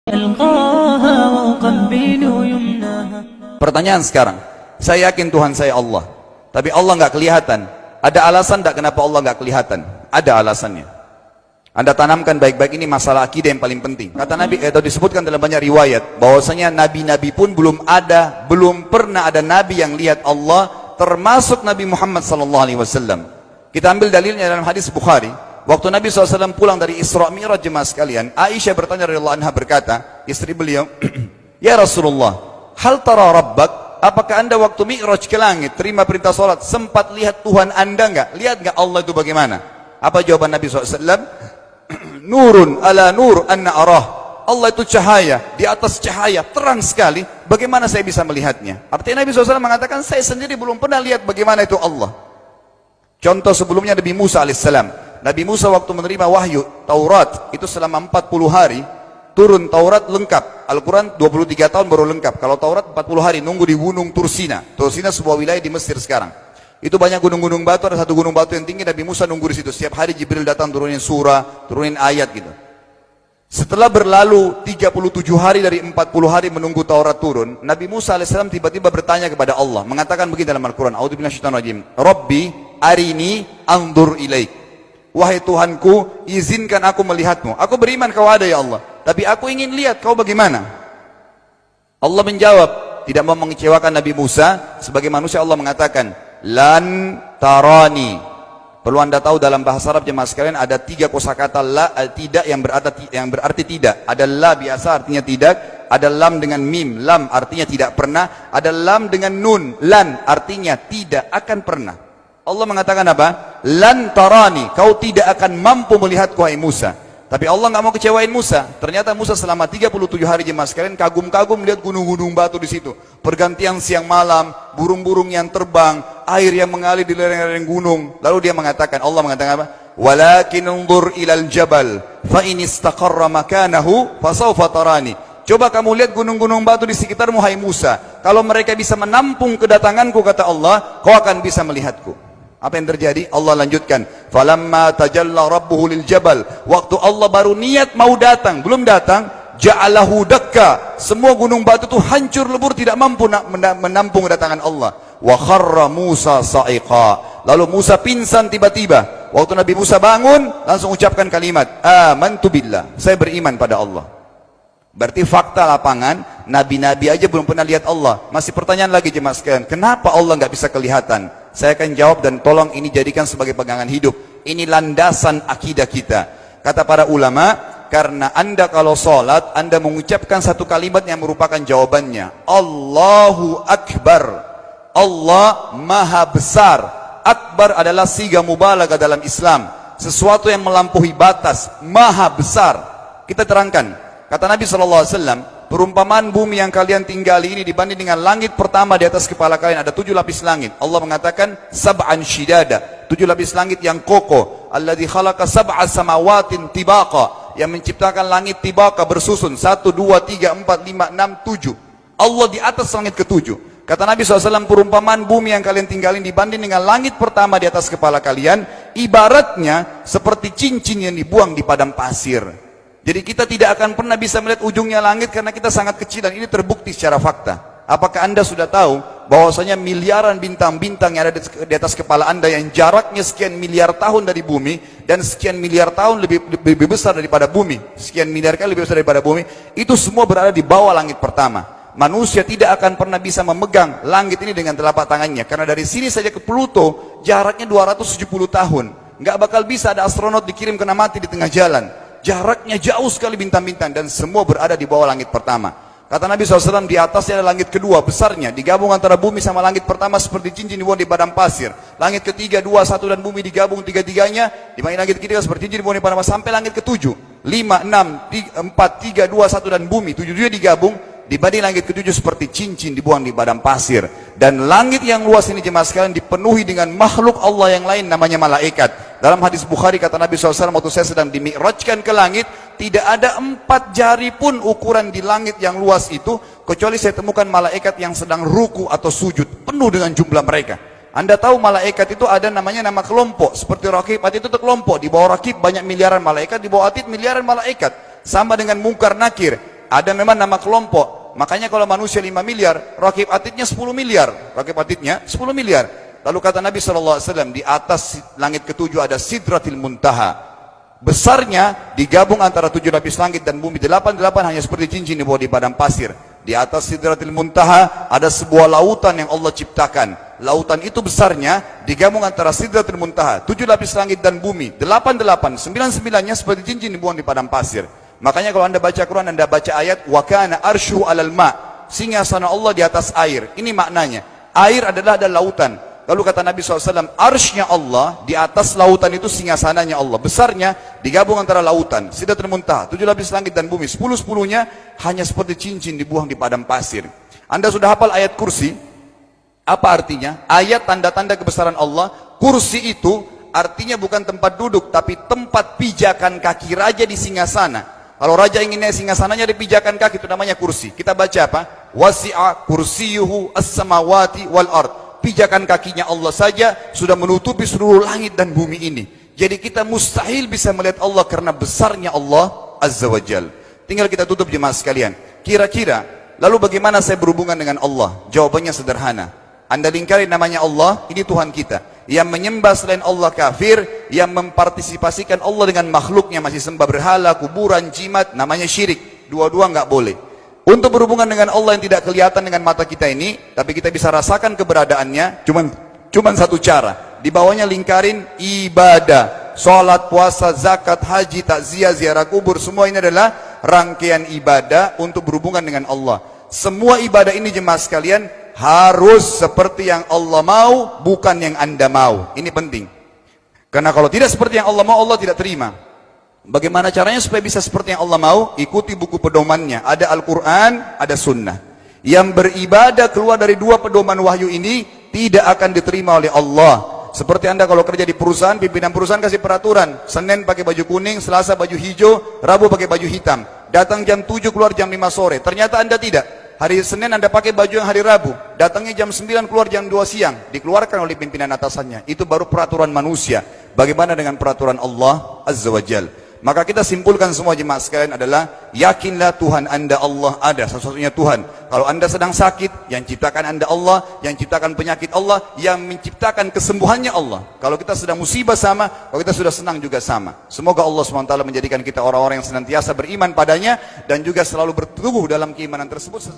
ألقاها وأقبل يمناها. Pertanyaan sekarang, saya yakin Tuhan saya Allah, tapi Allah nggak kelihatan. Ada alasan tidak kenapa Allah nggak kelihatan? Ada alasannya. Anda tanamkan baik-baik, ini masalah akidah yang paling penting. Kata Nabi, atau disebutkan dalam banyak riwayat, bahwasanya nabi-nabi pun belum pernah ada nabi yang lihat Allah, termasuk Nabi Muhammad SAW. Kita ambil dalilnya dalam hadis Bukhari. Waktu Nabi SAW pulang dari Isra Mi'raj, jemaah sekalian, Aisyah bertanya radhiyallahu anha, berkata, istri beliau, ya Rasulullah, hal tara rabbak, apakah anda waktu Mi'raj ke langit, terima perintah salat, sempat lihat Tuhan anda enggak? Lihat enggak Allah itu bagaimana? Apa jawaban Nabi SAW? Nurun ala nur anna arah. Allah itu cahaya, di atas cahaya, terang sekali, bagaimana saya bisa melihatnya? Artinya Nabi SAW mengatakan, saya sendiri belum pernah lihat bagaimana itu Allah. Contoh sebelumnya Nabi Musa alaihissalam. Nabi Musa waktu menerima wahyu Taurat itu selama 40 hari turun Taurat lengkap. Al-Quran 23 tahun baru lengkap. Kalau Taurat 40 hari nunggu di gunung Tursina. Tursina sebuah wilayah di Mesir sekarang. Itu banyak gunung-gunung batu, ada satu gunung batu yang tinggi, Nabi Musa nunggu di situ. Setiap hari Jibril datang turunin surah, turunin ayat gitu. Setelah berlalu 37 hari dari 40 hari menunggu Taurat turun, Nabi Musa alaihissalam tiba-tiba bertanya kepada Allah, mengatakan begini dalam Al-Quran, A'udzu billahi rajim, Rabbi arini anzur ilaik. Wahai Tuhanku, izinkan aku melihatmu. Aku beriman kau ada ya Allah, tapi aku ingin lihat kau bagaimana. Allah menjawab, tidak mau mengecewakan Nabi Musa. Sebagai manusia Allah mengatakan, lan tarani. Perlu anda tahu dalam bahasa Arab jemaah sekalian ada 3 kosakata la, tidak yang berarti tidak. Ada la biasa artinya tidak, ada lam dengan mim, lam artinya tidak pernah, ada lam dengan nun, lan artinya tidak akan pernah. Allah mengatakan apa? Lan tarani, kau tidak akan mampu melihatku wahai Musa. Tapi Allah nggak mau kecewain Musa. Ternyata Musa selama 37 hari jemaah sekalian kagum-kagum melihat gunung-gunung batu di situ. Pergantian siang malam, burung-burung yang terbang, air yang mengalir di lereng-lereng gunung. Lalu dia mengatakan, Allah mengatakan apa? Walakin unzur ilal jabal, fa in istaqarra makanahu fa sawfa tarani. Coba kamu lihat gunung-gunung batu di sekitarmu hai Musa. Kalau mereka bisa menampung kedatanganku, kata Allah, kau akan bisa melihatku. Apa yang terjadi? Allah lanjutkan, falamma tajalla rabbuhu lil jabal, waktu Allah baru niat mau datang, belum datang, ja'alahu dakka, semua gunung batu itu hancur lebur, tidak mampu menampung kedatangan Allah. Wa kharra Musa sa'iqa, lalu Musa pingsan tiba-tiba. Waktu Nabi Musa bangun, langsung ucapkan kalimat, amantu billah, saya beriman pada Allah. Berarti fakta lapangan, nabi-nabi aja belum pernah lihat Allah. Masih pertanyaan lagi jemaah sekalian, kenapa Allah nggak bisa kelihatan? Saya akan jawab dan tolong ini jadikan sebagai pegangan hidup. Ini landasan akidah kita. Kata para ulama, karena anda kalau sholat, anda mengucapkan satu kalimat yang merupakan jawabannya. Allahu Akbar. Allah Maha Besar. Akbar adalah siga mubalaghah dalam Islam. Sesuatu yang melampaui batas. Maha Besar. Kita terangkan. Kata Nabi SAW, perumpamaan bumi yang kalian tinggali ini dibanding dengan langit pertama di atas kepala kalian ada 7 lapis langit. Allah mengatakan sab'an shidada, 7 lapis langit yang kokoh. Alladzi khalaqa sab'a samawatin tibaqa, yang menciptakan langit tibaqa bersusun 1, 2, 3, 4, 5, 6, 7. Allah di atas langit ke-7. Kata Nabi SAW, perumpamaan bumi yang kalian tinggalin dibanding dengan langit pertama di atas kepala kalian, ibaratnya seperti cincin yang dibuang di padang pasir. Jadi kita tidak akan pernah bisa melihat ujungnya langit karena kita sangat kecil, dan ini terbukti secara fakta. Apakah anda sudah tahu bahwasanya miliaran bintang-bintang yang ada di atas kepala anda yang jaraknya sekian miliar tahun dari bumi dan sekian miliar tahun lebih besar daripada bumi, sekian miliar kali lebih besar daripada bumi, itu semua berada di bawah langit pertama. Manusia tidak akan pernah bisa memegang langit ini dengan telapak tangannya, karena dari sini saja ke Pluto jaraknya 270 tahun. Nggak bakal bisa ada astronot dikirim kena mati di tengah jalan. Jaraknya jauh sekali bintang-bintang, dan semua berada di bawah langit pertama. Kata Nabi SAW, di atasnya ada langit kedua besarnya, digabung antara bumi sama langit pertama seperti cincin dibuang di padang pasir. Langit ketiga, 2, 1 dan bumi digabung tiga-tiganya, dimana langit ketiga seperti cincin dibuang di padang pasir, sampai langit ketujuh, 5, 6, 4, 3, 2, 1 dan bumi, 7 digabung, dibanding langit ketujuh seperti cincin dibuang di padang pasir. Dan langit yang luas ini jemaah sekalian dipenuhi dengan makhluk Allah yang lain namanya malaikat. Dalam hadis Bukhari kata Nabi SAW, waktu saya sedang dimi'rajkan ke langit, tidak ada 4 jari pun ukuran di langit yang luas itu, kecuali saya temukan malaikat yang sedang ruku atau sujud, penuh dengan jumlah mereka. Anda tahu malaikat itu ada namanya nama kelompok, seperti Rakib, Atid itu kelompok. Di bawah Rakib banyak miliaran malaikat, di bawah Atid miliaran malaikat. Sama dengan Munkar Nakir. Ada memang nama kelompok. Makanya kalau manusia 5 miliar, rakib atidnya 10 miliar. Rakib atidnya 10 miliar. Lalu kata Nabi SAW, di atas langit ketujuh ada Sidratil Muntaha. Besarnya digabung antara 7 lapis langit dan bumi. 8 hanya seperti cincin di bawah di padang pasir. Di atas Sidratil Muntaha ada sebuah lautan yang Allah ciptakan. Lautan itu besarnya digabung antara Sidratil Muntaha, 7 lapis langit dan bumi. 8, 9-9-nya seperti cincin dibuang di padang pasir. Makanya kalau anda baca Quran, anda baca ayat wa kana arsyu alal ma, singgasana Allah di atas air. Ini maknanya, air adalah ada lautan. Lalu kata Nabi SAW, arsy-nya Allah di atas lautan itu singgasananya Allah. Besarnya digabung antara lautan, Sidratul Muntaha, 7 lapis langit dan bumi. 10-10-nya hanya seperti cincin dibuang di padang pasir. Anda sudah hafal ayat kursi? Apa artinya? Ayat tanda-tanda kebesaran Allah. Kursi itu artinya bukan tempat duduk, tapi tempat pijakan kaki raja di singgasana. Kalau raja inginnya singgasananya dipijakan kaki, itu namanya kursi. Kita baca apa? Wasi'a kursiyuhu as-samawati wal ard. Pijakan kakinya Allah saja sudah menutupi seluruh langit dan bumi ini. Jadi kita mustahil bisa melihat Allah karena besarnya Allah Azza wa Jal. Tinggal kita tutup jemaah sekalian. Kira-kira, lalu bagaimana saya berhubungan dengan Allah? Jawabannya sederhana. Anda lingkari namanya Allah, ini Tuhan kita. Yang menyembah selain Allah kafir, yang mempartisipasikan Allah dengan makhluknya, masih sembah berhala, kuburan, jimat, namanya syirik. Dua-dua nggak boleh. Untuk berhubungan dengan Allah yang tidak kelihatan dengan mata kita ini, tapi kita bisa rasakan keberadaannya, cuman satu cara. Di bawahnya lingkarin ibadah. Salat, puasa, zakat, haji, takziah, ziarah kubur, semua ini adalah rangkaian ibadah untuk berhubungan dengan Allah. Semua ibadah ini jemaah sekalian harus seperti yang Allah mau, bukan yang Anda mau. Ini penting. Karena kalau tidak seperti yang Allah mau, Allah tidak terima. Bagaimana caranya supaya bisa seperti yang Allah mau? Ikuti buku pedomannya. Ada Al-Quran, ada Sunnah. Yang beribadah keluar dari 2 pedoman wahyu ini tidak akan diterima oleh Allah. Seperti Anda kalau kerja di perusahaan, pimpinan perusahaan kasih peraturan. Senin pakai baju kuning, Selasa baju hijau, Rabu pakai baju hitam. Datang jam 7, keluar jam 5 sore. Ternyata Anda tidak. Hari Senin Anda pakai baju yang hari Rabu, datangnya jam 9, keluar jam 2 siang, dikeluarkan oleh pimpinan atasannya. Itu baru peraturan manusia. Bagaimana dengan peraturan Allah Azza wa Jal? Maka kita simpulkan semua jemaah sekalian adalah, yakinlah Tuhan Anda Allah ada, satu-satunya Tuhan. Kalau Anda sedang sakit, yang ciptakan Anda Allah, yang ciptakan penyakit Allah, yang menciptakan kesembuhannya Allah. Kalau kita sedang musibah sama, kalau kita sudah senang juga sama. Semoga Allah SWT menjadikan kita orang-orang yang senantiasa beriman padanya, dan juga selalu bertumbuh dalam keimanan tersebut.